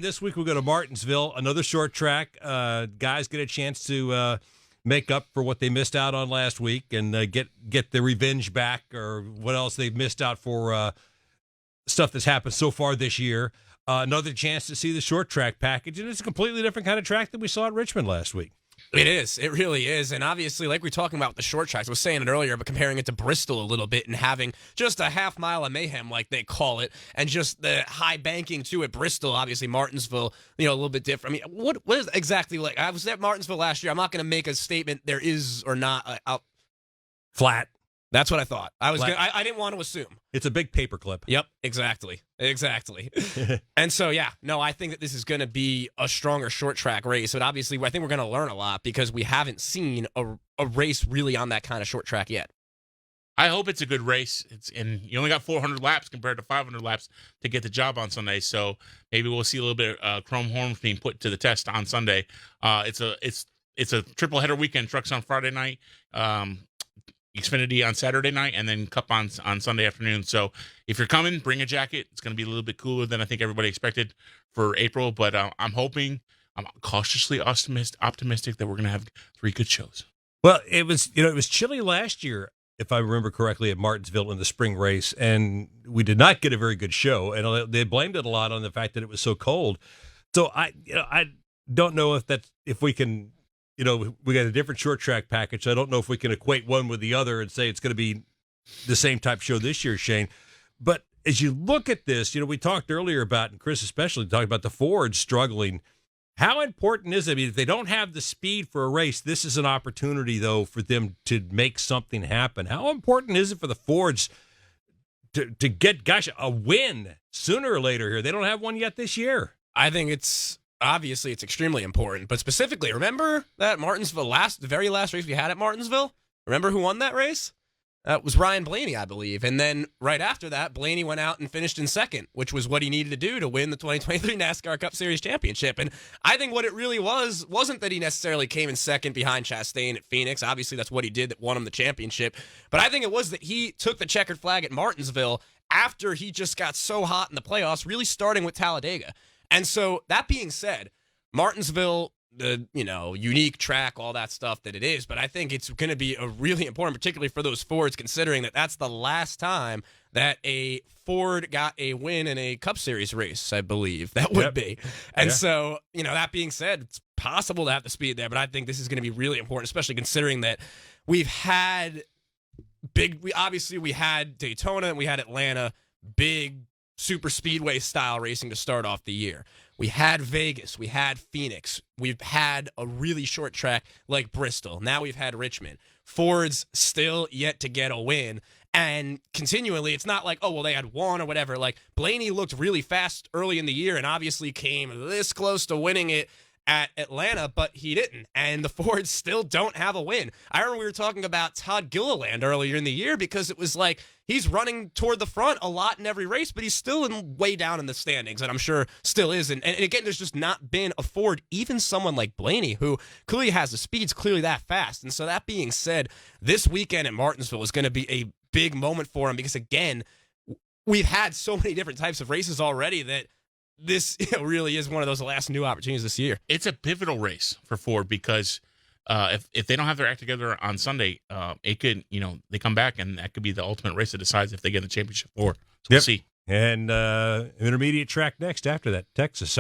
This week we go to Martinsville, another short track. Guys get a chance to make up for what they missed out on last week and get the revenge back or what else they've missed out for stuff that's happened so far this year. Another chance to see the short track package, and it's a completely different kind of track than we saw at Richmond last week. It is. It really is. And obviously, like we're talking about the short tracks, I was saying it earlier, but comparing it to Bristol a little bit and having just a half mile of mayhem, like they call it, and just the high banking too at Bristol, obviously Martinsville, a little bit different. I mean, what is exactly like? I was at Martinsville last year. I'm not going to make a statement there is or not. Flat. That's what I thought. I didn't want to assume. It's a big paperclip. Yep, exactly. And so, I think that this is going to be a stronger short track race. But obviously, I think we're going to learn a lot because we haven't seen a race really on that kind of short track yet. I hope it's a good race. And you only got 400 laps compared to 500 laps to get the job on Sunday. So maybe we'll see a little bit of chrome horns being put to the test on Sunday. It's a triple header weekend. Trucks on Friday night. Xfinity on Saturday night, and then Cup on Sunday afternoon. So if you're coming, bring a jacket. It's going to be a little bit cooler than I think everybody expected for April, but I'm cautiously optimistic that we're going to have 3 good shows. Well, it was chilly last year, if I remember correctly, at Martinsville in the spring race, and we did not get a very good show, and they blamed it a lot on the fact that it was so cold. So I don't know if we can. We got a different short track package. I don't know if we can equate one with the other and say it's going to be the same type show this year, Shane. But as you look at this, we talked earlier about, and Chris especially talked about the Fords struggling. How important is it? I mean, if they don't have the speed for a race, this is an opportunity, though, for them to make something happen. How important is it for the Fords to get, a win sooner or later here? They don't have one yet this year. I think obviously, it's extremely important, but specifically, remember that Martinsville the very last race we had at Martinsville? Remember who won that race? That was Ryan Blaney, I believe. And then right after that, Blaney went out and finished in second, which was what he needed to do to win the 2023 NASCAR Cup Series championship. And I think what it really wasn't that he necessarily came in second behind Chastain at Phoenix. Obviously, that's what he did that won him the championship. But I think it was that he took the checkered flag at Martinsville after he just got so hot in the playoffs, really starting with Talladega. And so, that being said, Martinsville, the unique track, all that stuff that it is, but I think it's going to be a really important, particularly for those Fords, considering that that's the last time that a Ford got a win in a Cup Series race, I believe that would be. And so, that being said, it's possible to have the speed there, but I think this is going to be really important, especially considering that we had Daytona and we had Atlanta, big super speedway style racing to start off the year. We had Vegas, we had Phoenix, we've had a really short track like Bristol. Now we've had Richmond. Ford's still yet to get a win. And continually, it's not like, they had one or whatever. Like, Blaney looked really fast early in the year and obviously came this close to winning it at Atlanta, but he didn't. And the Fords still don't have a win. I remember we were talking about Todd Gilliland earlier in the year because it was like he's running toward the front a lot in every race, but he's still way down in the standings, and I'm sure still is. And again, there's just not been a Ford, even someone like Blaney, who clearly has the speeds, clearly that fast. And so that being said, this weekend at Martinsville is going to be a big moment for him because, again, we've had so many different types of races already that this really is one of those last new opportunities this year. It's a pivotal race for Ford because if they don't have their act together on Sunday, it could, they come back and that could be the ultimate race that decides if they get the championship or. So we'll see. And intermediate track next after that, Texas.